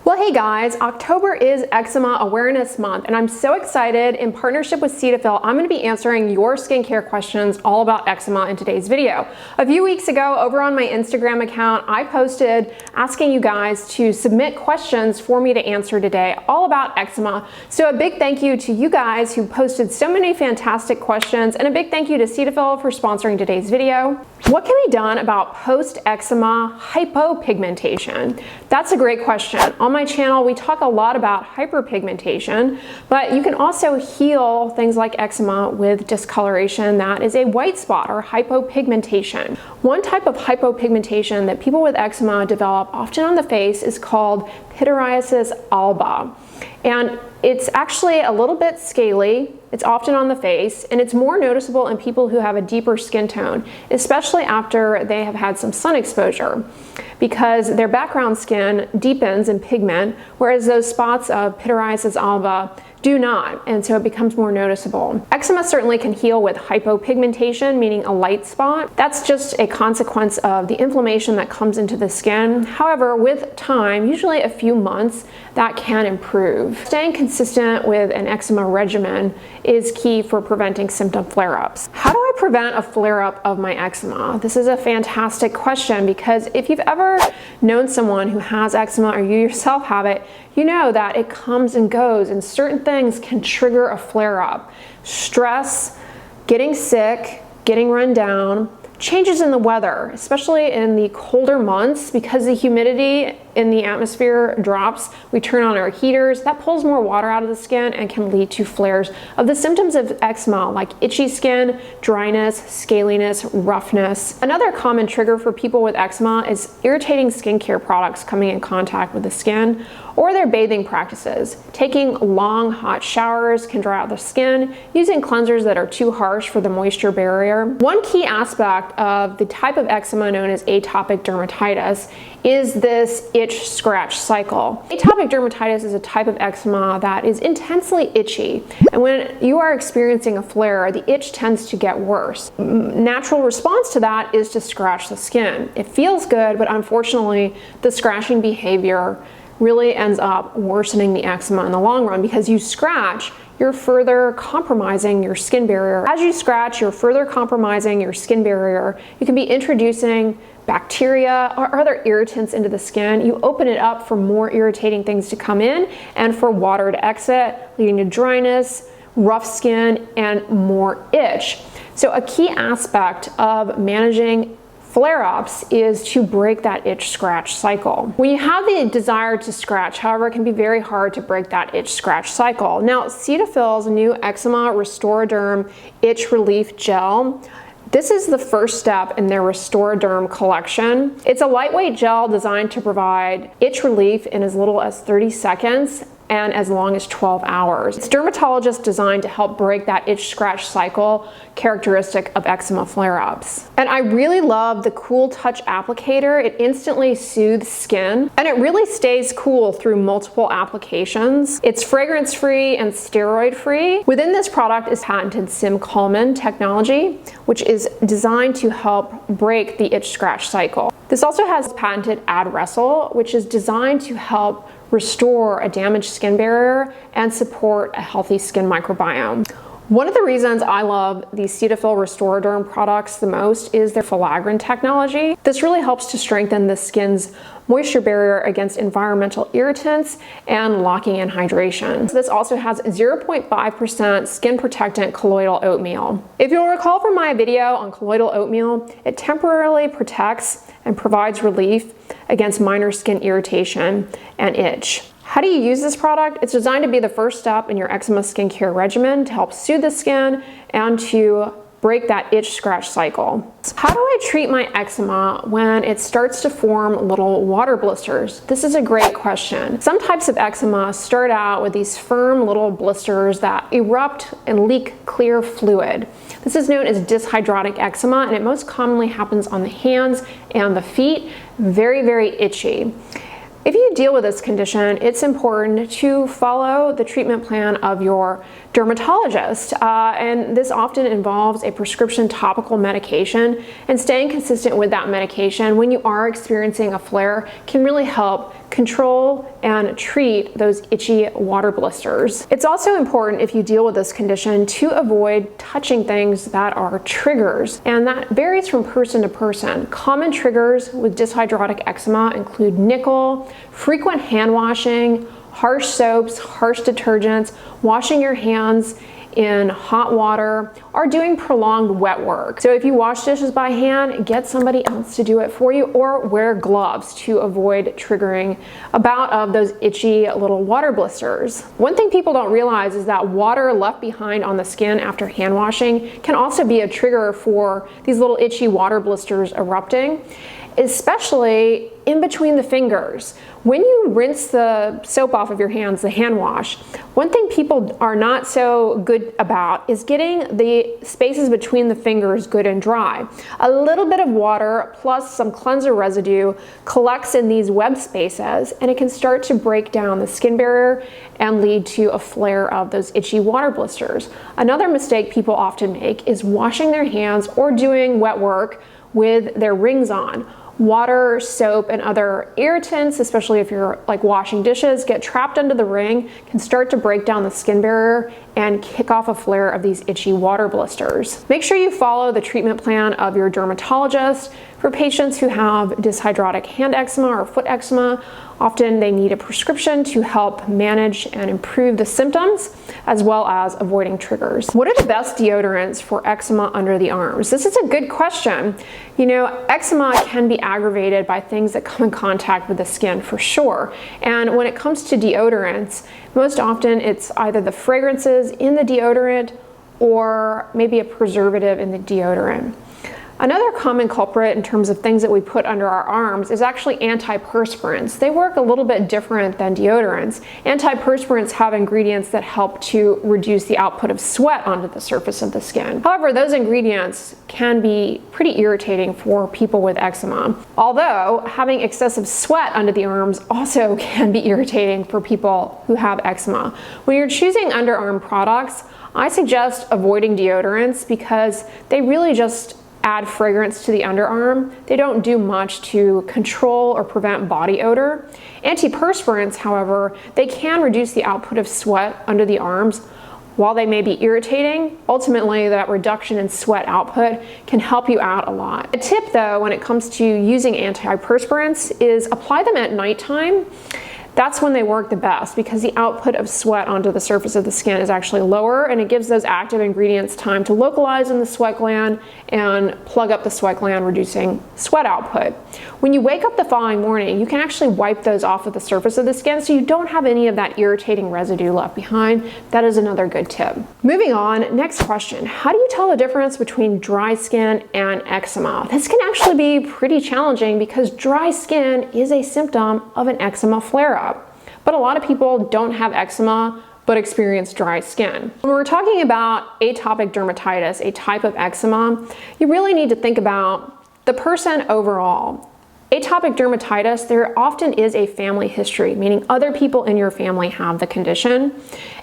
Well, hey guys, October is Eczema Awareness Month, and I'm so excited. In partnership with Cetaphil, I'm going to be answering your skincare questions all about eczema in today's video. A few weeks ago, over on my Instagram account, I posted asking you guys to submit questions for me to answer today all about eczema. So a big thank you to you guys who posted so many fantastic questions, and a big thank you to Cetaphil for sponsoring today's video. What can be done about post-eczema hypopigmentation? That's a great question. On my channel, we talk a lot about hyperpigmentation, but you can also heal things like eczema with discoloration that is a white spot or hypopigmentation. One type of hypopigmentation that people with eczema develop often on the face is called pityriasis alba. And it's actually a little bit scaly, it's often on the face, and it's more noticeable in people who have a deeper skin tone, especially after they have had some sun exposure, because their background skin deepens in pigment, whereas those spots of pityriasis alba do not, and so it becomes more noticeable. Eczema certainly can heal with hypopigmentation, meaning a light spot. That's just a consequence of the inflammation that comes into the skin. However, with time, usually a few months, that can improve. Staying consistent with an eczema regimen is key for preventing symptom flare-ups. How do I prevent a flare-up of my eczema? This is a fantastic question, because if you've ever known someone who has eczema or you yourself have it, you know that it comes and goes, and certain things can trigger a flare-up. Stress, getting sick, getting run down, changes in the weather, especially in the colder months, because the humidity in the atmosphere drops, we turn on our heaters, that pulls more water out of the skin and can lead to flares of the symptoms of eczema, like itchy skin, dryness, scaliness, roughness. Another common trigger for people with eczema is irritating skincare products coming in contact with the skin, or their bathing practices. Taking long hot showers can dry out the skin, using cleansers that are too harsh for the moisture barrier. One key aspect of the type of eczema known as atopic dermatitis is this itch scratch cycle. Atopic dermatitis is a type of eczema that is intensely itchy, and when you are experiencing a flare, the itch tends to get worse. Natural response to that is to scratch the skin. It feels good, but unfortunately the scratching behavior really ends up worsening the eczema in the long run, because you scratch, you're further compromising your skin barrier. As you scratch, you're further compromising your skin barrier. You can be introducing bacteria or other irritants into the skin. You open it up for more irritating things to come in and for water to exit, leading to dryness, rough skin, and more itch. So a key aspect of managing flare-ups is to break that itch scratch cycle. When you have the desire to scratch, however, it can be very hard to break that itch scratch cycle. Now, Cetaphil's new Eczema Restore-Derm Itch Relief Gel, this is the first step in their Restore-Derm collection. It's a lightweight gel designed to provide itch relief in as little as 30 seconds and as long as 12 hours. It's Dermatologist designed to help break that itch scratch cycle characteristic of eczema flare-ups. And I really love the Cool Touch applicator. It instantly soothes skin, and it really stays cool through multiple applications. It's fragrance-free and steroid-free. Within this product is patented Sim-Calman technology, which is designed to help break the itch scratch cycle. This also has patented Adresol, which is designed to help restore a damaged skin barrier and support a healthy skin microbiome. One of the reasons I love the Cetaphil Restore-Derm products the most is their filaggrin technology. This really helps to strengthen the skin's moisture barrier against environmental irritants and locking in hydration. This also has 0.5% skin protectant colloidal oatmeal. If you'll recall from my video on colloidal oatmeal, it temporarily protects and provides relief against minor skin irritation and itch. How do you use this product? It's designed to be the first step in your eczema skincare regimen to help soothe the skin and to break that itch scratch cycle. How do I treat my eczema when it starts to form little water blisters? This is a great question. Some types of eczema start out with these firm little blisters that erupt and leak clear fluid. This is known as dyshydrotic eczema, and it most commonly happens on the hands and the feet. Very, very itchy. If you deal with this condition, it's important to follow the treatment plan of your dermatologist, and this often involves a prescription topical medication, and staying consistent with that medication when you are experiencing a flare can really help control and treat those itchy water blisters. It's also important, if you deal with this condition, to avoid touching things that are triggers, and that varies from person to person. Common triggers with dyshydrotic eczema include nickel, frequent hand washing, harsh soaps, harsh detergents, washing your hands in hot water, or doing prolonged wet work. So if you wash dishes by hand, get somebody else to do it for you, or wear gloves to avoid triggering a bout of those itchy little water blisters. One thing people don't realize is that water left behind on the skin after hand washing can also be a trigger for these little itchy water blisters erupting, especially in between the fingers. When you rinse the soap off of your hands, the hand wash, one thing people are not so good about is getting the spaces between the fingers good and dry. A little bit of water plus some cleanser residue collects in these web spaces, and it can start to break down the skin barrier and lead to a flare of those itchy water blisters. Another mistake people often make is washing their hands or doing wet work with their rings on. Water, soap, and other irritants, especially if you're like washing dishes, get trapped under the ring, can start to break down the skin barrier and kick off a flare of these itchy water blisters. Make sure you follow the treatment plan of your dermatologist. For patients who have dyshydrotic hand eczema or foot eczema, often they need a prescription to help manage and improve the symptoms, as well as avoiding triggers. What are the best deodorants for eczema under the arms? This is a good question. You know, eczema can be aggravated by things that come in contact with the skin, for sure. And when it comes to deodorants, most often it's either the fragrances in the deodorant or maybe a preservative in the deodorant. Another common culprit in terms of things that we put under our arms is actually antiperspirants. They work a little bit different than deodorants. Antiperspirants have ingredients that help to reduce the output of sweat onto the surface of the skin. However, those ingredients can be pretty irritating for people with eczema. Although having excessive sweat under the arms also can be irritating for people who have eczema. When you're choosing underarm products, I suggest avoiding deodorants because they really just add fragrance to the underarm. They don't do much to control or prevent body odor. Antiperspirants, however, they can reduce the output of sweat under the arms. While they may be irritating, ultimately that reduction in sweat output can help you out a lot. A tip though, when it comes to using antiperspirants, is apply them at nighttime. That's when they work the best because the output of sweat onto the surface of the skin is actually lower, and it gives those active ingredients time to localize in the sweat gland and plug up the sweat gland, reducing sweat output. When you wake up the following morning, you can actually wipe those off of the surface of the skin so you don't have any of that irritating residue left behind. That is another good tip. Moving on, next question. How do you tell the difference between dry skin and eczema? This can actually be pretty challenging because dry skin is a symptom of an eczema flare-up. But a lot of people don't have eczema but experience dry skin. When we're talking about atopic dermatitis, a type of eczema, you really need to think about the person overall. Atopic dermatitis, there often is a family history, meaning other people in your family have the condition.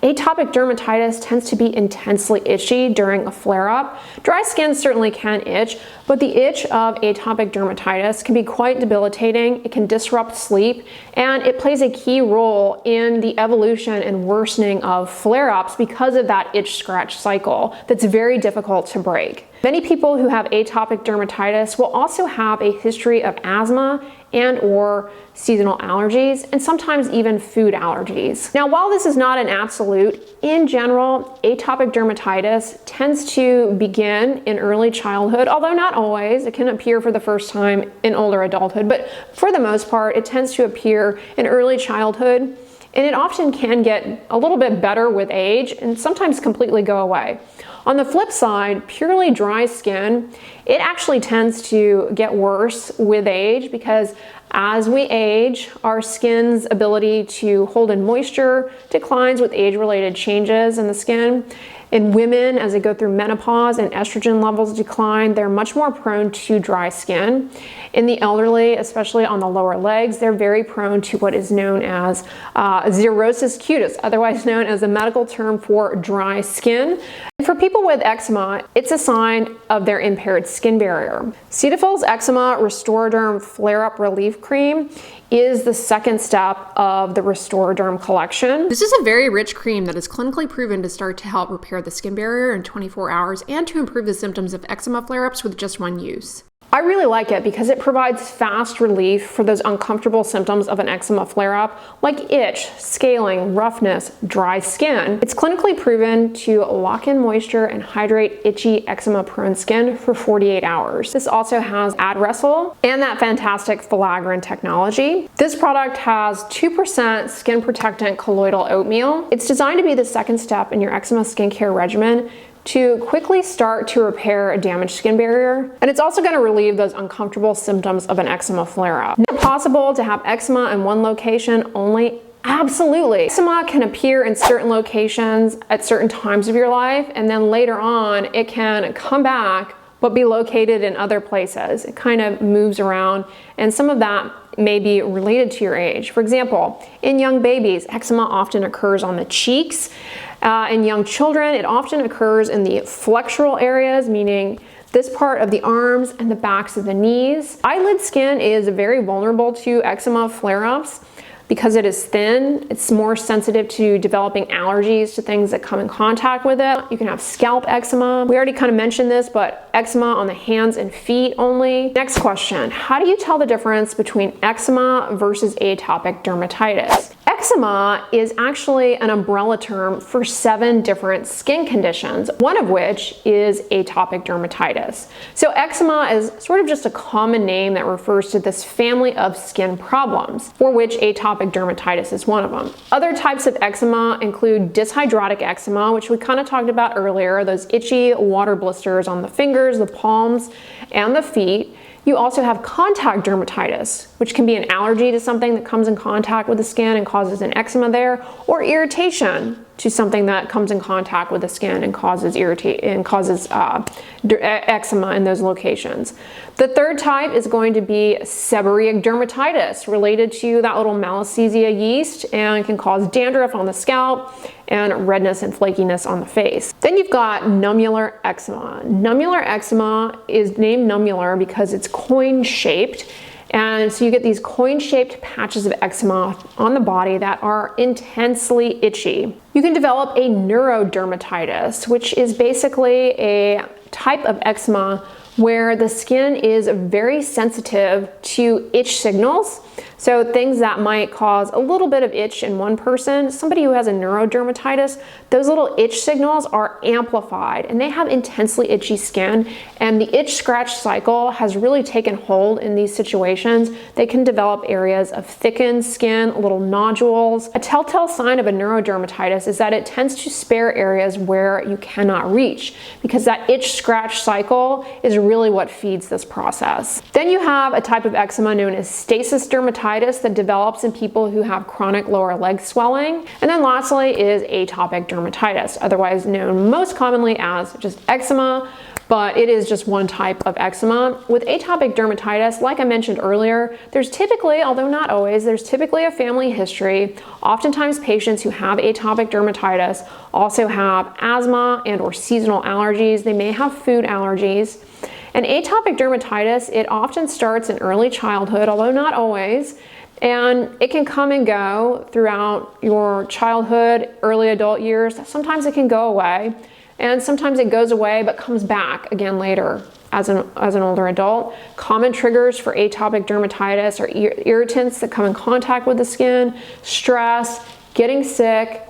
Atopic dermatitis tends to be intensely itchy during a flare-up. Dry skin certainly can itch, but the itch of atopic dermatitis can be quite debilitating. It can disrupt sleep, and it plays a key role in the evolution and worsening of flare-ups because of that itch-scratch cycle that's very difficult to break. Many people who have atopic dermatitis will also have a history of asthma and or seasonal allergies, and sometimes even food allergies. Now, while this is not an absolute, in general, atopic dermatitis tends to begin in early childhood, although not always. It can appear for the first time in older adulthood, but for the most part, it tends to appear in early childhood, and it often can get a little bit better with age and sometimes completely go away. On the flip side, purely dry skin, it actually tends to get worse with age because as we age, our skin's ability to hold in moisture declines with age-related changes in the skin. In women, as they go through menopause and estrogen levels decline, they're much more prone to dry skin. In the elderly, especially on the lower legs, they're very prone to what is known as xerosis cutis, otherwise known as a medical term for dry skin. And for people with eczema, it's a sign of their impaired skin barrier. Cetaphil's Eczema Restoroderm Flare-Up Relief cream is the second step of the Restore Derm collection. This is a very rich cream that is clinically proven to start to help repair the skin barrier in 24 hours and to improve the symptoms of eczema flare-ups with just one use. I really like it because it provides fast relief for those uncomfortable symptoms of an eczema flare-up like itch, scaling, roughness, dry skin. It's clinically proven to lock in moisture and hydrate itchy eczema-prone skin for 48 hours. This also has Adresol and that fantastic filaggrin technology. This product has 2% skin protectant colloidal oatmeal. It's designed to be the second step in your eczema skincare regimen to quickly start to repair a damaged skin barrier. And it's also gonna relieve those uncomfortable symptoms of an eczema flare-up. Is it possible to have eczema in one location only? Absolutely. Eczema can appear in certain locations at certain times of your life, and then later on, it can come back but be located in other places. It kind of moves around, and some of that may be related to your age. For example, in young babies, eczema often occurs on the cheeks. In young children, it often occurs in the flexural areas, meaning this part of the arms and the backs of the knees. Eyelid skin is very vulnerable to eczema flare-ups because it is thin. It's more sensitive to developing allergies to things that come in contact with it. You can have scalp eczema. We already kind of mentioned this, but eczema on the hands and feet only. Next question, how do you tell the difference between eczema versus atopic dermatitis? Eczema is actually an umbrella term for 7 different skin conditions, one of which is atopic dermatitis. So eczema is sort of just a common name that refers to this family of skin problems, for which atopic dermatitis is one of them. Other types of eczema include dyshydrotic eczema, which we kind of talked about earlier, those itchy water blisters on the fingers, the palms, and the feet. You also have contact dermatitis, which can be an allergy to something that comes in contact with the skin and causes an eczema there, or irritation to something that comes in contact with the skin and causes eczema in those locations. The third type is going to be seborrheic dermatitis, related to that little Malassezia yeast, and can cause dandruff on the scalp and redness and flakiness on the face. Then you've got nummular eczema. Nummular eczema is named nummular because it's coin-shaped. And so you get these coin-shaped patches of eczema on the body that are intensely itchy. You can develop a neurodermatitis, which is basically a type of eczema where the skin is very sensitive to itch signals. So things that might cause a little bit of itch in one person, somebody who has a neurodermatitis, those little itch signals are amplified and they have intensely itchy skin, and the itch scratch cycle has really taken hold in these situations. They can develop areas of thickened skin, little nodules. A telltale sign of a neurodermatitis is that it tends to spare areas where you cannot reach, because that itch scratch cycle is really what feeds this process. Then you have a type of eczema known as stasis dermatitis that develops in people who have chronic lower leg swelling. And then lastly is atopic dermatitis, otherwise known most commonly as just eczema, but it is just one type of eczema. With atopic dermatitis, like I mentioned earlier, there's typically, although not always, there's typically a family history. Oftentimes patients who have atopic dermatitis also have asthma and or seasonal allergies. They may have food allergies. And atopic dermatitis, it often starts in early childhood, although not always, and it can come and go throughout your childhood, early adult years. Sometimes it can go away, and sometimes it goes away but comes back again later as an older adult. Common triggers for atopic dermatitis are irritants that come in contact with the skin, stress, getting sick,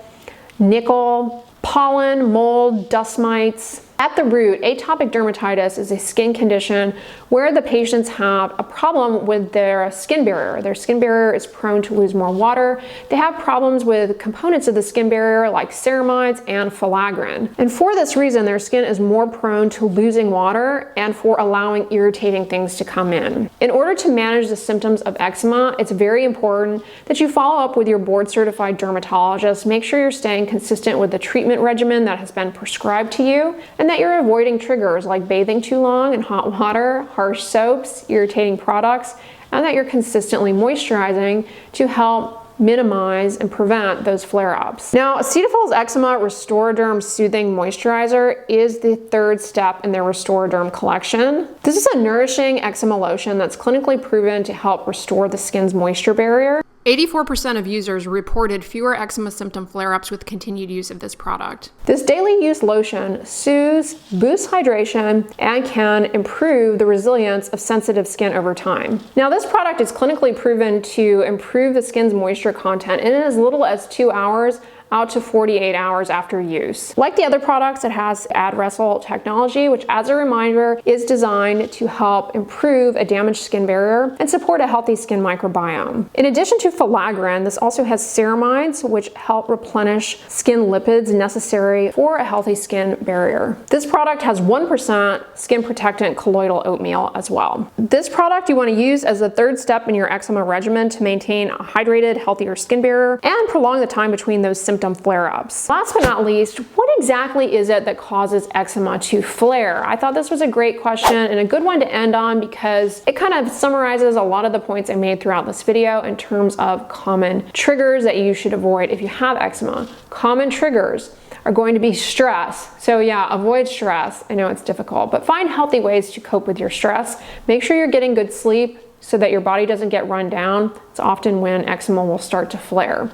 nickel, pollen, mold, dust mites. At the root, atopic dermatitis is a skin condition where the patients have a problem with their skin barrier. Their skin barrier is prone to lose more water. They have problems with components of the skin barrier like ceramides and filaggrin. And for this reason, their skin is more prone to losing water and for allowing irritating things to come in. In order to manage the symptoms of eczema, it's very important that you follow up with your board-certified dermatologist. Make sure you're staying consistent with the treatment regimen that has been prescribed to you, and that you're avoiding triggers like bathing too long in hot water, harsh soaps, irritating products, and that you're consistently moisturizing to help minimize and prevent those flare-ups. Now, Cetaphil's Eczema Restore-Derm Soothing Moisturizer is the third step in their Restore-Derm collection. This is a nourishing eczema lotion that's clinically proven to help restore the skin's moisture barrier. 84% of users reported fewer eczema symptom flare-ups with continued use of this product. This daily use lotion soothes, boosts hydration, and can improve the resilience of sensitive skin over time. Now, this product is clinically proven to improve the skin's moisture content in as little as 2 hours out to 48 hours after use. Like the other products, it has Ad-Resol technology, which, as a reminder, is designed to help improve a damaged skin barrier and support a healthy skin microbiome. In addition to filaggrin, this also has ceramides, which help replenish skin lipids necessary for a healthy skin barrier. This product has 1% skin protectant colloidal oatmeal as well. This product you want to use as the third step in your eczema regimen to maintain a hydrated, healthier skin barrier and prolong the time between those symptom flare-ups. Last but not least, what exactly is it that causes eczema to flare? I thought this was a great question and a good one to end on because it kind of summarizes a lot of the points I made throughout this video in terms of common triggers that you should avoid if you have eczema. Common triggers are going to be stress. So yeah, avoid stress. I know it's difficult, but find healthy ways to cope with your stress. Make sure you're getting good sleep so that your body doesn't get run down. It's often when eczema will start to flare.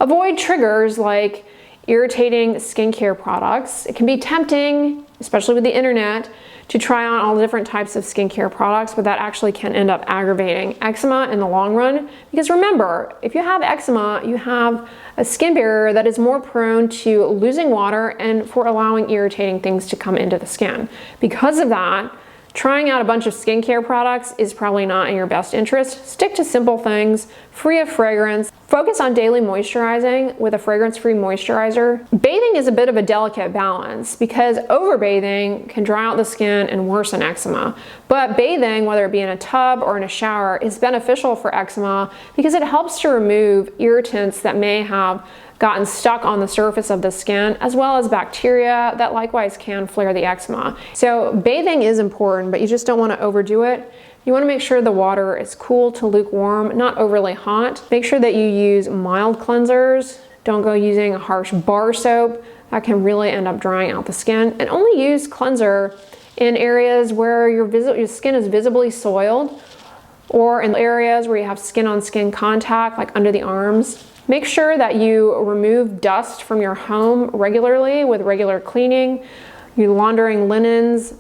Avoid triggers like irritating skincare products. It can be tempting, especially with the internet, to try on all the different types of skincare products, but that actually can end up aggravating eczema in the long run. Because remember, if you have eczema, you have a skin barrier that is more prone to losing water and for allowing irritating things to come into the skin. Because of that, trying out a bunch of skincare products is probably not in your best interest. Stick to simple things, free of fragrance. Focus on daily moisturizing with a fragrance-free moisturizer. Bathing is a bit of a delicate balance because overbathing can dry out the skin and worsen eczema. But bathing, whether it be in a tub or in a shower, is beneficial for eczema because it helps to remove irritants that may have gotten stuck on the surface of the skin, as well as bacteria that likewise can flare the eczema. So bathing is important, but you just don't want to overdo it. You want to make sure the water is cool to lukewarm, not overly hot. Make sure that you use mild cleansers. Don't go using a harsh bar soap. That can really end up drying out the skin. And only use cleanser in areas where your skin is visibly soiled or in areas where you have skin-on-skin contact, like under the arms. Make sure that you remove dust from your home regularly with regular cleaning. You're laundering linens,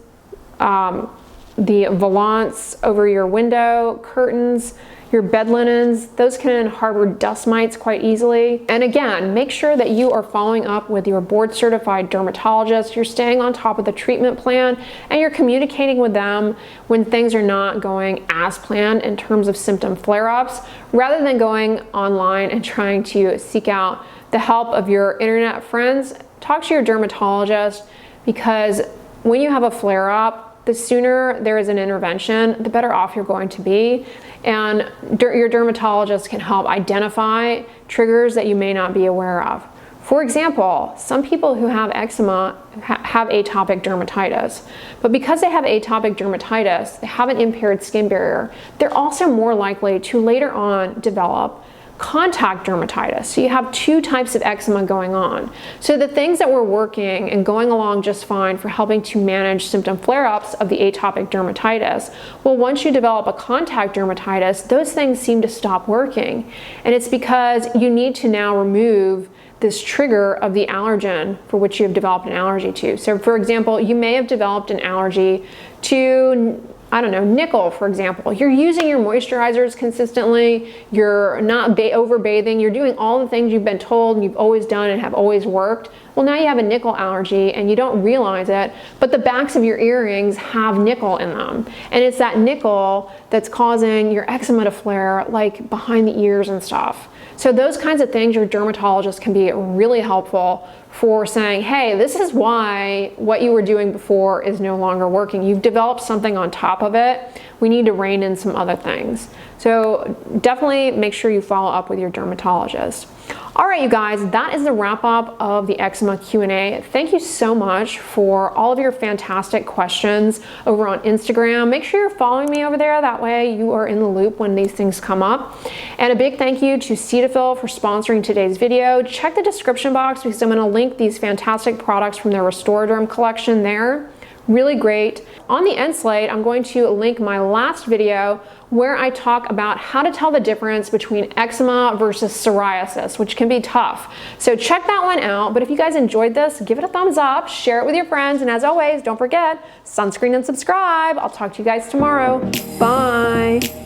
the volants over your window, curtains, your bed linens, those can harbor dust mites quite easily. And again, make sure that you are following up with your board certified dermatologist, you're staying on top of the treatment plan, and you're communicating with them when things are not going as planned in terms of symptom flare-ups, rather than going online and trying to seek out the help of your internet friends. Talk to your dermatologist, because when you have a flare-up, the sooner there is an intervention, the better off you're going to be. And your dermatologist can help identify triggers that you may not be aware of. For example, some people who have eczema have atopic dermatitis, but because they have atopic dermatitis, they have an impaired skin barrier, they're also more likely to later on develop contact dermatitis. So you have two types of eczema going on. So the things that were working and going along just fine for helping to manage symptom flare-ups of the atopic dermatitis, well, once you develop a contact dermatitis, those things seem to stop working. And it's because you need to now remove this trigger of the allergen for which you have developed an allergy to. So for example, you may have developed an allergy to, I don't know, nickel, for example. You're using your moisturizers consistently, you're not overbathing, you're doing all the things you've been told and you've always done and have always worked. Well, now you have a nickel allergy and you don't realize it, but the backs of your earrings have nickel in them. And it's that nickel that's causing your eczema to flare, like behind the ears and stuff. So those kinds of things, your dermatologist can be really helpful for saying, hey, this is why what you were doing before is no longer working. You've developed something on top of it. We need to rein in some other things. So definitely make sure you follow up with your dermatologist. All right, you guys, that is the wrap up of the eczema Q&A. Thank you so much for all of your fantastic questions over on Instagram. Make sure you're following me over there. That way you are in the loop when these things come up. And a big thank you to Cetaphil for sponsoring today's video. Check the description box because I'm going to link these fantastic products from their Restoraderm collection there. Really great. On the end slate, I'm going to link my last video where I talk about how to tell the difference between eczema versus psoriasis, which can be tough. So check that one out. But if you guys enjoyed this, give it a thumbs up, share it with your friends, and as always, don't forget, sunscreen and subscribe. I'll talk to you guys tomorrow. Bye.